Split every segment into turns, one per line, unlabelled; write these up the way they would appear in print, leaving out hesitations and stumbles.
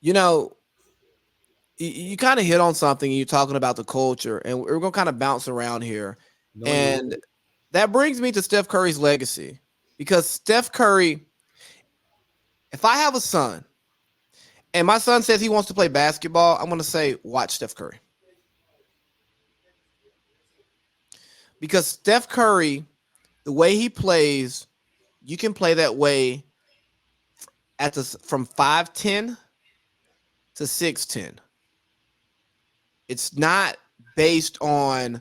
You know, you kind of hit on something. You're talking about the culture, and we're gonna kind of bounce around here.
No, you're right.
And that brings me to Steph Curry's legacy, because Steph Curry, if I have a son and my son says he wants to play basketball, I'm gonna say watch Steph Curry, because Steph Curry, the way he plays, you can play that way at the from 5'10" to 6'10". It's not based on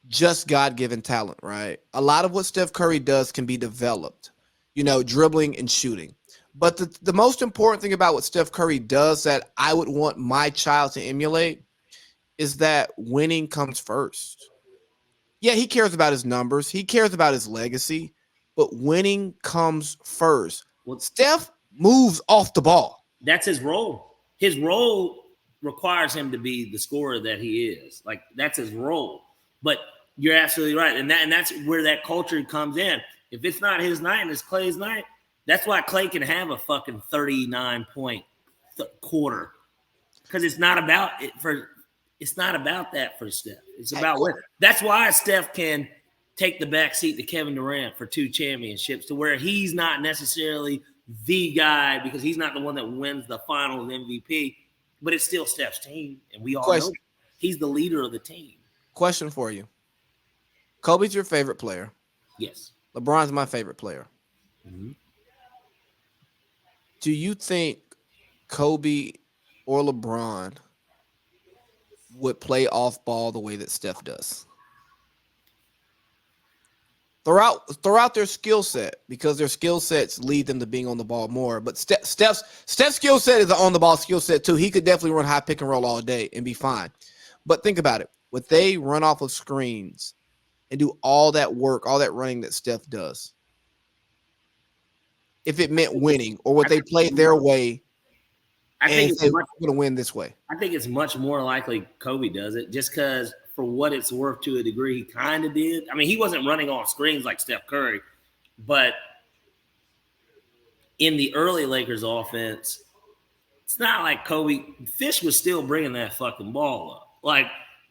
just God given talent, right? A lot of what Steph Curry does can be developed, dribbling and shooting. But the most important thing about what Steph Curry does that I would want my child to emulate is that winning comes first. Yeah, he cares about his numbers, he cares about his legacy, but winning comes first.
Well,
Steph moves off the ball.
that's his role. His role requires him to be the scorer that he is. Like that's his role. But you're absolutely right, and that's where that culture comes in. If it's not his night and it's Clay's night, that's why Clay can have a fucking 39-point quarter, because it's not about it for. It's not about that for Steph. It's about what. That's why Steph can take the back seat to Kevin Durant for 2 championships, to where he's not necessarily the guy because he's not the one that wins the finals MVP, but it's still Steph's team, and we all know he's the leader of the team.
Question for you. Kobe's your favorite player.
Yes.
LeBron's my favorite player.
Mm-hmm.
Do you think Kobe or LeBron would play off ball the way that Steph does? Throughout their skill set, because their skill sets lead them to being on the ball more. But Steph's skill set is an on the ball skill set too. He could definitely run high pick and roll all day and be fine. But think about it. Would they run off of screens and do all that work, all that running that Steph does, if it meant winning? Or would they play their way and say, we're going to win this way?
I think it's much more likely Kobe does it, just because for what it's worth, to a degree, he kind of did. I mean, he wasn't running off screens like Steph Curry, but in the early Lakers offense, it's not like Kobe. Fish was still bringing that fucking ball up. Like,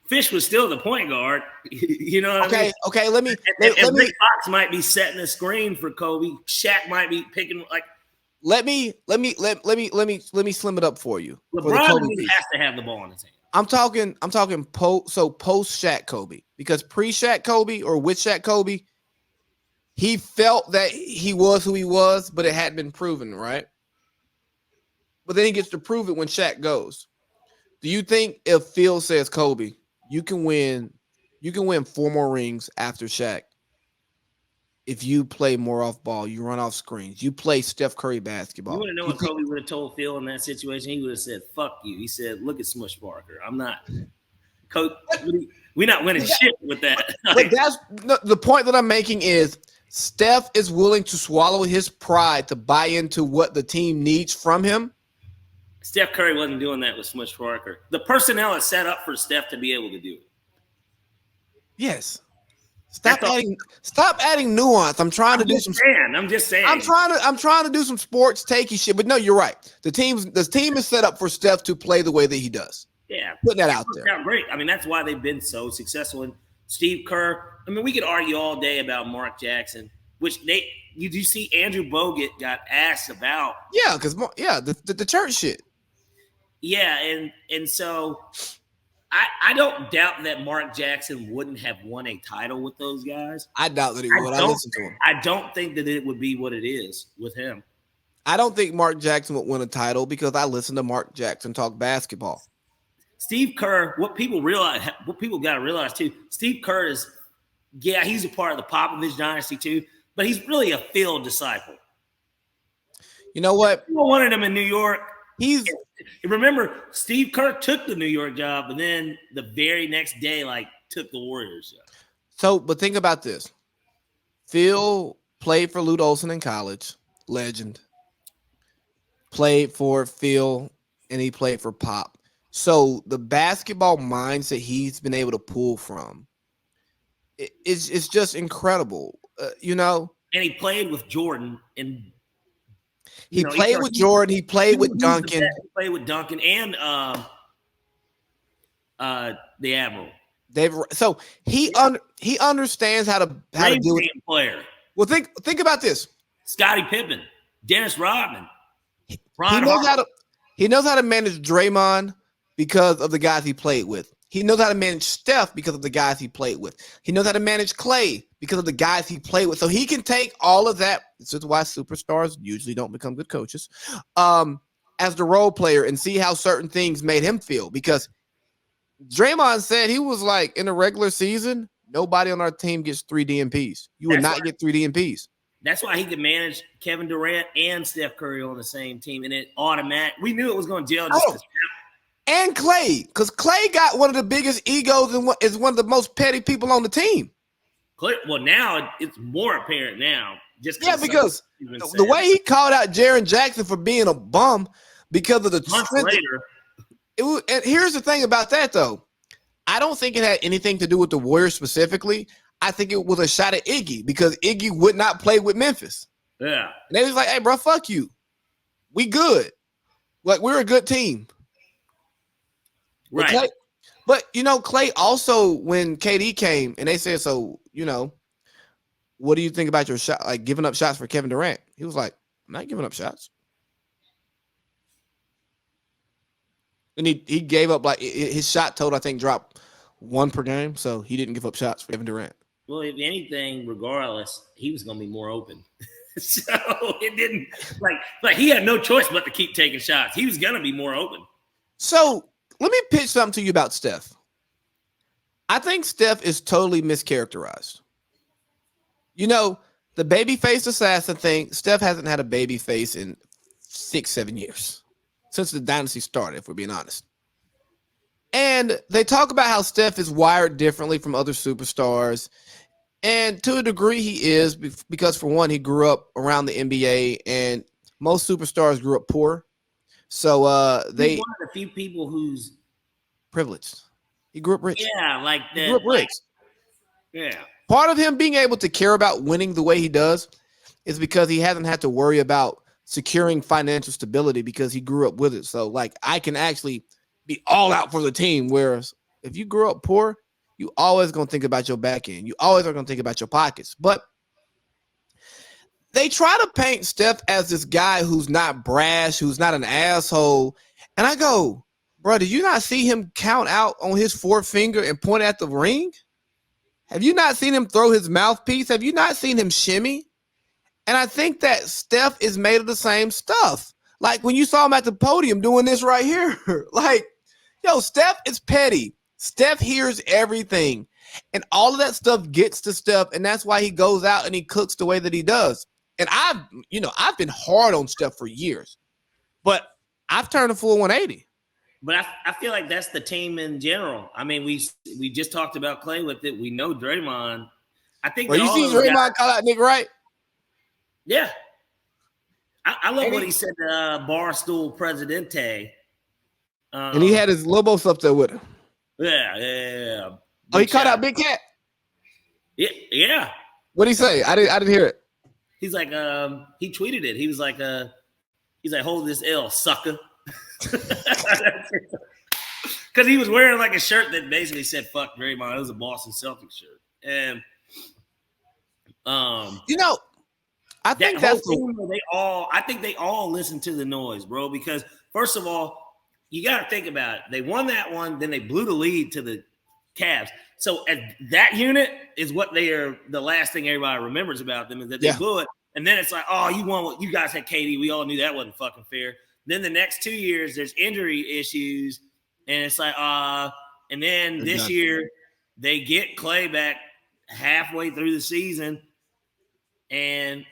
Fish was still the point guard. You know what I mean?
Okay, let me.
Rick Fox might be setting a screen for Kobe. Shaq might be picking like.
Let me slim it up for you.
LeBron has to have the ball in his hand.
I'm talking post Shaq Kobe, because pre-Shaq Kobe or with Shaq Kobe, he felt that he was who he was, but it hadn't been proven, right? But then he gets to prove it when Shaq goes. Do you think if Phil says, Kobe, you can win 4 more rings after Shaq if you play more off ball, you run off screens, you play Steph Curry basketball?
You want to know what Kobe would have told Phil in that situation? He would have said, fuck you. He said, look at Smush Parker. I'm not. Coach, we're not winning shit with that.
But that's the point that I'm making is Steph is willing to swallow his pride to buy into what the team needs from him.
Steph Curry wasn't doing that with Smush Parker. The personnel is set up for Steph to be able to do it.
Yes. Stop adding nuance. I'm just saying. I'm trying to do some sports takey shit, but no, you're right. The team is set up for Steph to play the way that he does.
Yeah,
putting that out there.
Great. I mean, that's why they've been so successful. And Steve Kerr. I mean, we could argue all day about Mark Jackson, which you do see Andrew Bogut got asked about.
Yeah, because the church shit.
Yeah, and so. I don't doubt that Mark Jackson wouldn't have won a title with those guys.
I doubt that he would. I listened to him.
I don't think that it would be what it is with him.
I don't think Mark Jackson would win a title because I listened to Mark Jackson talk basketball.
Steve Kerr, what people got to realize too, Steve Kerr is, he's a part of the Popovich dynasty too, but he's really a Phil disciple.
You know what?
People wanted him in New York. Remember, Steve Kerr took the New York job, and then the very next day, took the Warriors job.
So, but think about this. Phil played for Lute Olson in college, legend. Played for Phil, and he played for Pop. So the basketball mindset he's been able to pull from, it's just incredible, And
he played with Jordan, and
He played with Jordan. He played with Duncan.
He played with Duncan and the Admiral.
So he understands how to deal with
player.
Well, think about this.
Scottie Pippen, Dennis Rodman.
He knows how to manage Draymond because of the guys he played with. He knows how to manage Steph because of the guys he played with. He knows how to manage Clay because of the guys he played with. So he can take all of that. This is why superstars usually don't become good coaches. As the role player and see how certain things made him feel. Because Draymond said he was like, in the regular season, nobody on our team gets 3 DMPs. You would not get 3 DMPs.
That's why he could manage Kevin Durant and Steph Curry on the same team. And it automatic. We knew it was going to gel.
And Clay, because Clay got one of the biggest egos and is one of the most petty people on the team.
Well, now it's more apparent now.
Because the way he called out Jaren Jackson for being a bum because of the
months later.
And here's the thing about that, though. I don't think it had anything to do with the Warriors specifically. I think it was a shot at Iggy because Iggy would not play with Memphis.
Yeah.
And they was like, hey, bro, fuck you. We good. Like, we're a good team.
Right.
But Clay also, when KD came and they said, so, what do you think about your shot, like giving up shots for Kevin Durant? He was like, I'm not giving up shots. And he gave up, like, his shot total, I think, dropped 1 per game. So he didn't give up shots for Kevin Durant.
Well, if anything, regardless, he was going to be more open. So it didn't, like he had no choice but to keep taking shots. He was going to be more open. So
let me pitch something to you about Steph. I think Steph is totally mischaracterized. The babyface assassin thing, Steph hasn't had a baby face in 6-7 years. Since the dynasty started, if we're being honest. And they talk about how Steph is wired differently from other superstars. And to a degree he is, because for one, he grew up around the NBA and most superstars grew up poor. So he's
one of the few people who's
privileged. He grew up rich.
Yeah, like that.
He grew up rich.
Yeah.
Part of him being able to care about winning the way he does is because he hasn't had to worry about securing financial stability because he grew up with it. So, like, I can actually be all out for the team. Whereas if you grew up poor, you always going to think about your back end. You always are going to think about your pockets. But they try to paint Steph as this guy who's not brash, who's not an asshole. And I go, bro, did you not see him count out on his forefinger and point at the ring? Have you not seen him throw his mouthpiece? Have you not seen him shimmy? And I think that Steph is made of the same stuff. Like when you saw him at the podium doing this right here, like, yo, Steph is petty. Steph hears everything. And all of that stuff gets to Steph. And that's why he goes out and he cooks the way that he does. And I've been hard on Steph for years, but I've turned a full 180.
But I feel like that's the team in general. I mean, we just talked about Clay with it. We know Draymond. I think.
Well, you see Draymond call out Nick Wright?
Yeah. I love what he said to Barstool Presidente.
And he had his Lobo stuff there with him.
Yeah.
Oh, he called out Big Cat?
Yeah.
What'd he say? I didn't hear it.
He's like, he tweeted it. He was like, hold this L, sucker. Because he was wearing like a shirt that basically said "fuck Draymond." It was a Boston Celtics shirt, and
I think
I think they all listen to the noise, bro. Because first of all, you got to think about it. They won that one, then they blew the lead to the Cavs. So that unit is what they are. The last thing everybody remembers about them is that they blew it, and then it's like, oh, you won. What you guys had KD. We all knew that wasn't fucking fair. Then the next 2 years, there's injury issues, and it's like, and then this year they get Clay back halfway through the season, and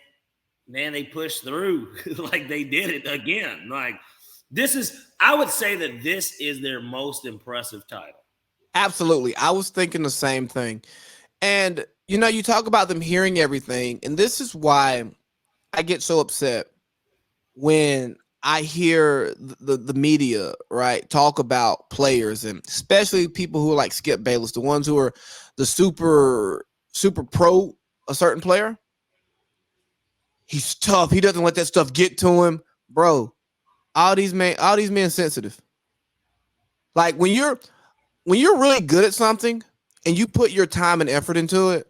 man, they push through like they did it again. Like I would say that this is their most impressive title.
Absolutely. I was thinking the same thing. And, you talk about them hearing everything, and this is why I get so upset when I hear the media, right, talk about players, and especially people who are like Skip Bayless, the ones who are the super pro, a certain player. he's tough. He doesn't let that stuff get to him, bro. All these men sensitive. Like when you're really good at something and you put your time and effort into it,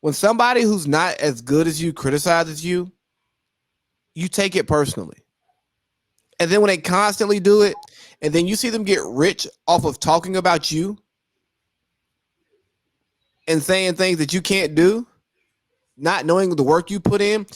when somebody who's not as good as you criticizes you, you take it personally. And then when they constantly do it, and then you see them get rich off of talking about you and saying things that you can't do, not knowing the work you put in,